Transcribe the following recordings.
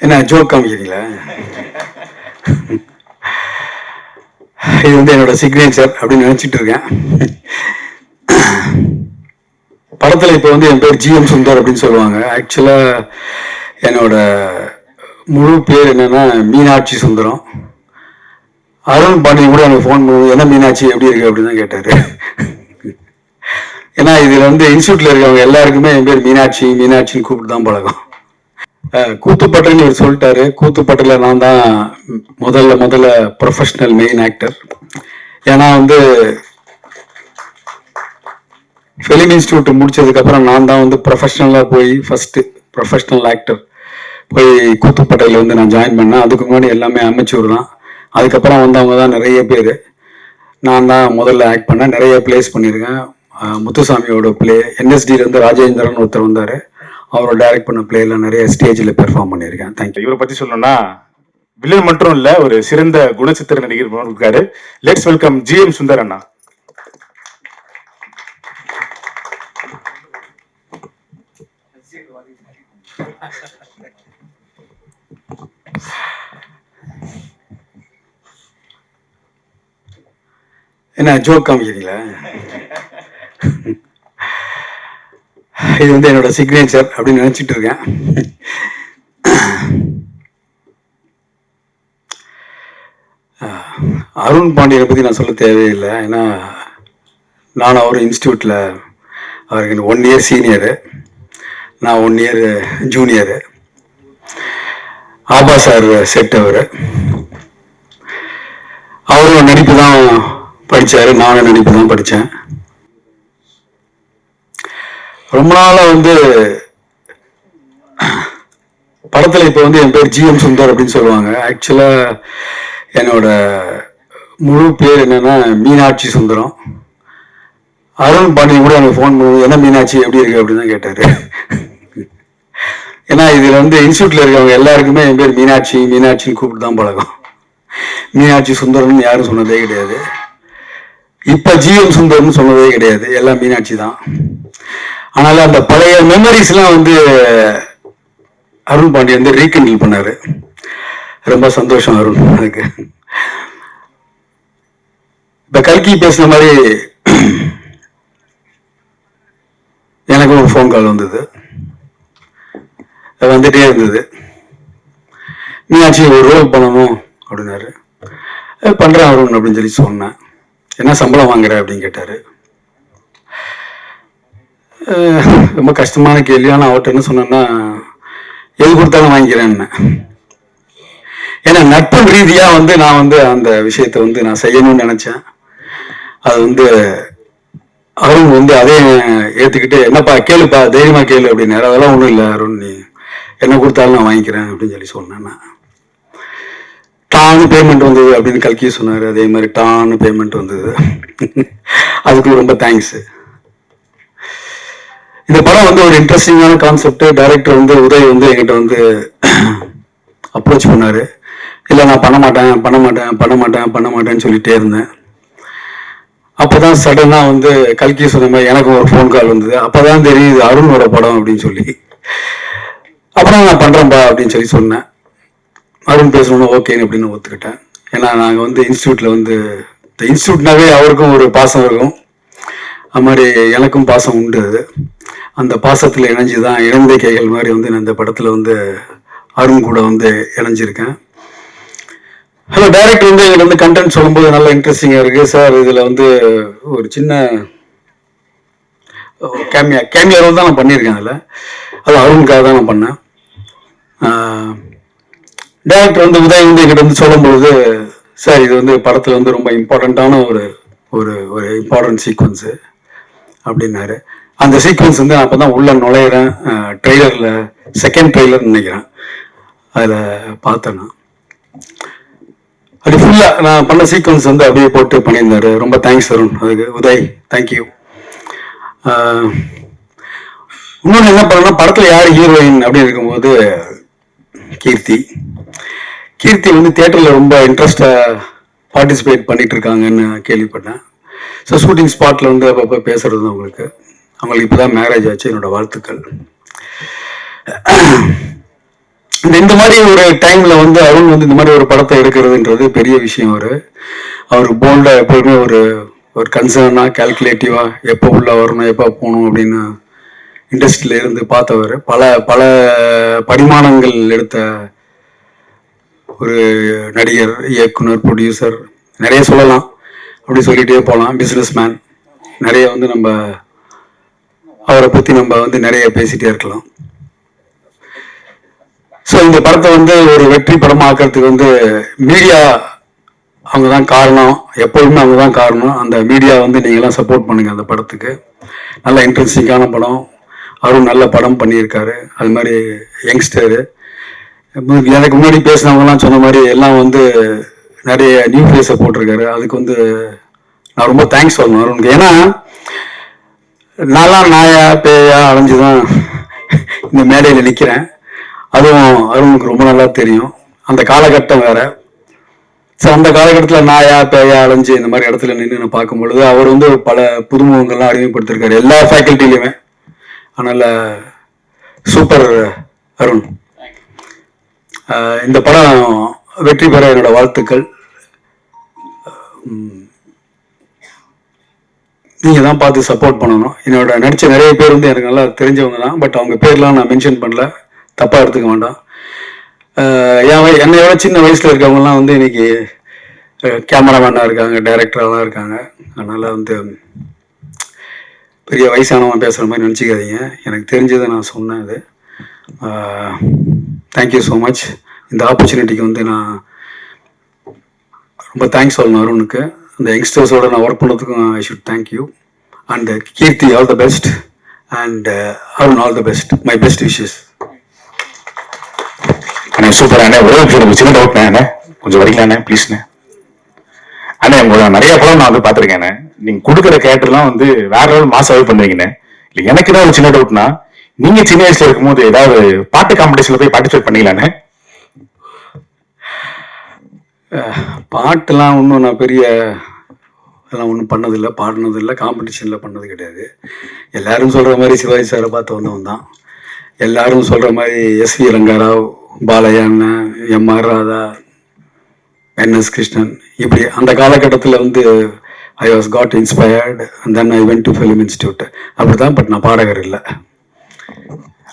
என்ன ஜோக் காமிக்கிறீங்களா? இது வந்து என்னோட சிக்னேச்சர் அப்படின்னு நினைச்சிட்டு இருக்கேன். படத்துல இப்போ வந்து என் பேர் ஜிஎம் சுந்தர் அப்படின்னு சொல்லுவாங்க. ஆக்சுவலா என்னோட முழு பேர் என்னன்னா மீனாட்சி சுந்தரம். அருண் பாண்டியன் கூட எனக்கு ஃபோன் பண்ணுவோம், என்ன மீனாட்சி எப்படி இருக்கு அப்படின்னு தான் கேட்டாரு. ஏன்னா இதுல வந்து இன்ஸ்டியூட்ல இருக்கவங்க எல்லாருக்குமே என் பேர் மீனாட்சி மீனாட்சின்னு கூப்பிட்டு தான் பழக்கம். கூத்துப்பட்டில் இவர் சொல்லிட்டாரு. கூத்துப்பட்டில் நான் தான் முதல்ல ப்ரொஃபஷனல் மெயின் ஆக்டர். ஏன்னா வந்து ஃபிலிம் இன்ஸ்டியூட் முடிச்சதுக்கு அப்புறம் நான் தான் வந்து ப்ரொஃபஷனலாக போய் ஃபர்ஸ்ட் ப்ரொஃபஷனல் ஆக்டர் போய் கூத்துப்பட்டையில் வந்து நான் ஜாயின் பண்ணேன். அதுக்கு முன்னாடி எல்லாமே அமைச்சூர் தான். அதுக்கப்புறம் வந்தவங்க தான் நிறைய பேர். நான் தான் முதல்ல ஆக்ட் பண்ணேன், நிறைய பிளேஸ் பண்ணியிருக்கேன். முத்துசாமியோட பிளே, என்எஸ்டியிலேருந்து ராஜேந்திரன் ஒருத்தர் வந்தார், அவரை டைரக்ட் பண்ண பிளேல நிறைய ஸ்டேஜில் பெர்ஃபார்ம் பண்ணியிருக்கேன். தேங்க்யூ. இவரை பற்றி சொல்லணும்னா வில்லன் மட்டும் இல்லை, ஒரு சிறந்த குணச்சித்திர நடிகர் இருக்காரு. லெட்ஸ் வெல்கம் ஜிஎம் சுந்தர் அண்ணா. என்ன ஜோக் காமிக்கிறீங்களா? இது வந்து என்னோட சிக்னேச்சர் அப்படின்னு நினைச்சிட்டு இருக்கேன். அருண் பாண்டியனை பற்றி நான் சொல்ல தேவையில்லை. ஏன்னா நான் அவர் இன்ஸ்டியூட்டில் அவருக்கு 1 இயர் சீனியரு, நான் 1 இயர் ஜூனியரு. ஆபா சார் செட் அவரும் நடிப்பு தான் படித்தார், நானும் நடிப்பு தான் படித்தேன். ரொம்ப நாளாக வந்து படத்தில் இப்போ வந்து என் பேர் ஜிஎம் சுந்தர் அப்படின்னு சொல்லுவாங்க. ஆக்சுவலாக என்னோட முழு பேர் என்னன்னா மீனாட்சி சுந்தரம். அருண் பாண்டியன் கூட எனக்கு ஃபோன் பண்ணுவோம், என்ன மீனாட்சி எப்படி இருக்கு அப்படின்னு தான் கேட்டார். ஏன்னா இதில் வந்து இன்ஸ்டியூட்டில் இருக்கவங்க எல்லாருக்குமே என் பேர் மீனாட்சி மீனாட்சின்னு கூப்பிட்டு தான் பழக்கம். மீனாட்சி சுந்தரம்னு யாரும் சொன்னதே கிடையாது. இப்போ ஜிஎம் சுந்தர்னு சொன்னதே கிடையாது, எல்லாம் மீனாட்சி தான். ஆனாலும் அந்த பழைய மெமரிஸ்லாம் வந்து அருண் பாண்டியன் வந்து ரீகண்டில் பண்ணாரு. ரொம்ப சந்தோஷம் அருண். அதுக்கு இப்ப கல்கி பேசின மாதிரி எனக்கு ஒரு ஃபோன் கால் வந்தது, வந்துட்டே இருந்தது. மீனாட்சி ஒரு ரோல் பண்ணணும் அப்படின்னாரு. பண்றேன் அருண் அப்படின்னு சொல்லி சொன்னேன். என்ன சம்பளம் வாங்குற அப்படின்னு கேட்டாரு. ரொம்ப கஷ்டமான கேள்வி. ஆனால் அவர்கிட்ட என்ன சொன்னேன்னா, எது கொடுத்தாலும் வாங்கிக்கிறேன்னு. ஏன்னா நட்பு ரீதியாக வந்து நான் வந்து அந்த விஷயத்தை வந்து நான் செய்யணும்னு நினைச்சேன். அது வந்து அருண் வந்து அதே ஏற்றுக்கிட்டு, என்னப்பா கேளுப்பா தைரியமா கேளு அப்படின்னாரு. அதெல்லாம் ஒன்றும் இல்லை அருண், நீ என்ன கொடுத்தாலும் நான் வாங்கிக்கிறேன் அப்படின்னு சொல்லி சொன்னேன். டான்னு பேமெண்ட் வந்தது அப்படின்னு கல்கி சொன்னார். அதே மாதிரி டான்னு பேமெண்ட் வந்தது. அதுக்கு ரொம்ப தேங்க்ஸ். இந்த படம் வந்து ஒரு இன்ட்ரெஸ்டிங்கான கான்செப்ட். டைரக்டர் வந்து உதய் வந்து என்கிட்ட வந்து அப்ரோச் பண்ணாரு. இல்லை நான் பண்ண மாட்டேன்னு சொல்லிட்டே இருந்தேன். அப்போதான் சடனாக வந்து கல்கி சொன்ன மாதிரி எனக்கு ஒரு ஃபோன் கால் வந்தது. அப்போதான் தெரியுது அருணோட படம் அப்படின்னு சொல்லி. அப்புறம் நான் பண்ணுறேன்பா அப்படின்னு சொல்லி சொன்னேன். அருண் பேசணும்னா ஓகேன்னு அப்படின்னு ஒத்துக்கிட்டேன். ஏன்னா நாங்கள் வந்து இன்ஸ்டியூட்டில் வந்து இந்த இன்ஸ்டியூட்னாவே அவருக்கும் ஒரு பாசம் இருக்கும், அது மாதிரி எனக்கும் பாசம் உண்டு. அந்த பாசத்தில் இணைஞ்சு தான் இணைந்த கைகள் மாதிரி வந்து நான் இந்த படத்தில் வந்து அருண் கூட வந்து இணைஞ்சிருக்கேன். ஹலோ, டைரக்டர் வந்து எங்களுக்கு வந்து கண்டென்ட் சொல்லும்போது நல்லா இன்ட்ரெஸ்டிங்காக இருக்குது சார். இதில் வந்து ஒரு சின்ன கேமியா ரோல் தான் நான் பண்ணியிருக்கேன். அதில் அது அருணுக்காக தான் நான் பண்ணேன். டைரக்டர் வந்து உதய் வந்து எங்கிட்ட வந்து சொல்லும்பொழுது, சார் இது வந்து படத்தில் வந்து ரொம்ப இம்பார்ட்டண்ட்டான ஒரு ஒரு ஒரு இம்பார்ட்டன்ட் சீக்வன்ஸு அப்படின்னாரு. அந்த சீக்வன்ஸ் வந்து நான் அப்போ தான் உள்ள நுழையிறேன். ட்ரெய்லரில் செகண்ட் ட்ரெய்லர்னு நினைக்கிறேன், அதில் பார்த்தேன். நான் அது ஃபுல்லாக நான் பண்ண சீக்வன்ஸ் வந்து அப்படியே போட்டு பண்ணியிருந்தாரு. ரொம்ப தேங்க்ஸ் அருண். அதுக்கு உதய் தேங்க்யூ. இன்னொன்று என்ன பண்ணணும்னா, படத்தில் யார் ஹீரோயின் அப்படின்னு இருக்கும்போது கீர்த்தி வந்து தியேட்டரில் ரொம்ப இன்ட்ரெஸ்டாக பார்ட்டிசிபேட் பண்ணிட்டு இருக்காங்கன்னு கேள்விப்பட்டேன். ஸோ ஷூட்டிங் ஸ்பாட்டில் வந்து அப்பப்போ பேசுறது அவங்களுக்கு இப்போ தான் மேரேஜ் ஆச்சு. என்னோட வாழ்த்துக்கள். இந்த மாதிரி ஒரு டைம்ல வந்து அருண் வந்து இந்த மாதிரி ஒரு படத்தை எடுக்கிறதுன்றது பெரிய விஷயம். அவர் போல்டா எப்போதுமே ஒரு ஒரு கன்சர்னா கால்குலேட்டிவா எப்போ உள்ள வரணும் எப்போ போகணும் அப்படின்னு இண்டஸ்ட்ரியில இருந்து பார்த்தவர். பல பல பரிமாணங்கள் எடுத்த ஒரு நடிகர், இயக்குனர், ப்ரொடியூசர், நிறைய சொல்லலாம். அப்படி சொல்லிட்டே போகலாம். பிஸ்னஸ் மேன், நிறைய வந்து நம்ம அவரை பற்றி நம்ம வந்து நிறைய பேசிட்டே இருக்கலாம். ஸோ இந்த படத்தை வந்து ஒரு வெற்றி படமாக்கிறதுக்கு வந்து மீடியா அவங்க தான் காரணம். எப்போதுமே அவங்க தான் காரணம். அந்த மீடியா வந்து நீங்களாம் சப்போர்ட் பண்ணுங்க. அந்த படத்துக்கு நல்ல இன்ட்ரெஸ்டிங்கான படம். அவரும் நல்ல படம் பண்ணியிருக்காரு. அது மாதிரி யங்ஸ்டரு, எனக்கு முன்னாடி பேசினவங்கலாம் சொன்ன மாதிரி எல்லாம் வந்து நிறைய நியூ ஃபேஸை போட்டிருக்காரு. அதுக்கு வந்து நான் ரொம்ப தேங்க்ஸ் சொல்லணும் அருணுக்கு. ஏன்னா நான்லாம் நாயா பேயா அலைஞ்சுதான் இந்த மேடையில் நிற்கிறேன். அதுவும் அருணுக்கு ரொம்ப நல்லா தெரியும். அந்த காலகட்டம் வேற. ஸோ அந்த காலகட்டத்தில் நாயா பேயா அலைஞ்சு இந்த மாதிரி இடத்துல நின்று பார்க்கும் பொழுது அவர் வந்து பல புதுமுகங்கள்லாம் அறிமுகப்படுத்திருக்காரு எல்லா ஃபேக்கல்ட்டிலையுமே. அதனால சூப்பர் அருண். இந்த படம் வெற்றி பெற என்னோட வாழ்த்துக்கள். நீங்கள் தான் பார்த்து சப்போர்ட் பண்ணணும். என்னோட நடித்த நிறைய பேர் வந்து எனக்கு நல்லா தெரிஞ்சவங்க தான். பட் அவங்க பேர்லாம் நான் மென்ஷன் பண்ணல, தப்பாக எடுத்துக்க வேண்டாம். என்னை விட சின்ன வயசில் இருக்கவங்கலாம் வந்து இன்னைக்கு கேமராமேனாக இருக்காங்க, டைரக்டரெலாம் இருக்காங்க. அதனால் வந்து பெரிய வயசானவன் பேசுகிற மாதிரி நினச்சிக்காதீங்க. எனக்கு தெரிஞ்சதை நான் சொன்னேன். இது தேங்க்யூ ஸோ மச். இந்த ஆப்பர்ச்சுனிட்டிக்கு வந்து நான் ரொம்ப தேங்க்ஸ் சொல்லணும் அருணுக்கு. அந்த யங்ஸ்டர்ஸோட நான் ஒர்க் பண்ணதுக்கும் I should thank you. And Keerthi, all the best. And Arun, all the best. My best wishes. அண்ணே சூப்பர் அண்ணே. ஒரே ஒரு சின்ன டவுட்ண்ணே அண்ணே, கொஞ்சம் வரீங்களாண்ணே ப்ளீஸ்ண்ணே. அண்ணே உங்களோட நிறைய படம் நான் வந்து பார்த்துருக்கேண்ணே. நீங்கள் கொடுக்குற கேரக்டர்லாம் வந்து வேற லெவல் மாசாவே பண்ணுவீங்கண்ணே. இல்லை எனக்கு தான் ஒரு சின்ன டவுட்னா, நீங்க சின்ன வயசுல இருக்கும்போது ஏதாவது பாட்டு காம்படிஷன்ல போய் பார்ட்டிசிபேட் பண்ணீங்களாண்ணே? பாட்டுலாம் ஒன்றும் நான் பெரிய அதெல்லாம் ஒன்றும் பண்ணதில்லை, பாடினதில்லை, காம்படிஷனில் பண்ணது கிடையாது. எல்லாரும் சொல்கிற மாதிரி சிவாஜி சாரை பார்த்து வந்தவன் தான். எல்லாரும் சொல்கிற மாதிரி எஸ்வி ரங்காராவ், பாலையாண்ண, எம்ஆர் ராதா, என்எஸ் கிருஷ்ணன், இப்படி அந்த காலகட்டத்தில் வந்து I was got inspired and then I went to film institute. அப்படி தான். பட் நான் பாடகர் இல்லை.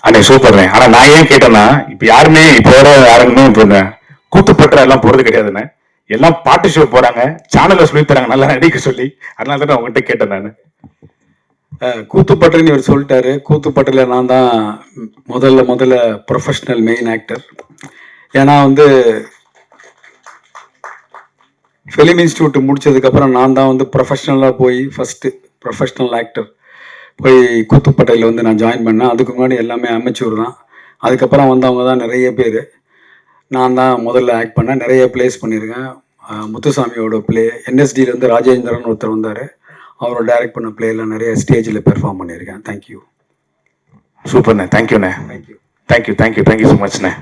அண்ணே சூப்பர்ண்ணே. ஆனால் நான் ஏன் கேட்டேன்னா, இப்போ யாருமே இப்போ யாருமே இப்போ கூத்துப்பற்ற எல்லாம் போறது கிடையாதுண்ணே. எல்லாம் பாட்டு ஷோ போறாங்க, சேனல்ல சொல்லி தராங்க நல்லா நடிக்க சொல்லி. அதனால தான் உங்ககிட்ட கேட்டேன் நான். கூத்துப்பட்டுன்னு இவர் சொல்லிட்டாரு. கூத்துப்பட்டில் நான் தான் முதல்ல ப்ரொஃபஷ்னல் மெயின் ஆக்டர். ஏன்னா வந்து ஃபிலிம் இன்ஸ்டியூட் முடிச்சதுக்கப்புறம் நான் தான் வந்து ப்ரொஃபஷ்னலாக போய் ஃபஸ்ட்டு ப்ரொஃபஷ்னல் ஆக்டர் போய் கூத்துப்பட்டையில் வந்து நான் ஜாயின் பண்ணேன். அதுக்கு முன்னாடி எல்லாமே அமெச்சூர் தான். அதுக்கப்புறம் வந்தவங்க தான் நிறைய பேர். நான் தான் முதல்ல ஆக்ட் பண்ணேன். நிறைய பிளேஸ் பண்ணியிருக்கேன். முத்துசாமியோட பிளே, என்எஸ்டியிலேருந்து ராஜேந்திரன் ஒருத்தர் வந்தார், அவரோட டைரக்ட் பண்ண பிளேயில் நிறைய ஸ்டேஜில் பெர்ஃபார்ம் பண்ணியிருக்கேன். தேங்க்யூ. சூப்பர்ண்ணே. தேங்க்யூண்ணே. Thank you so மச்ண்ணே.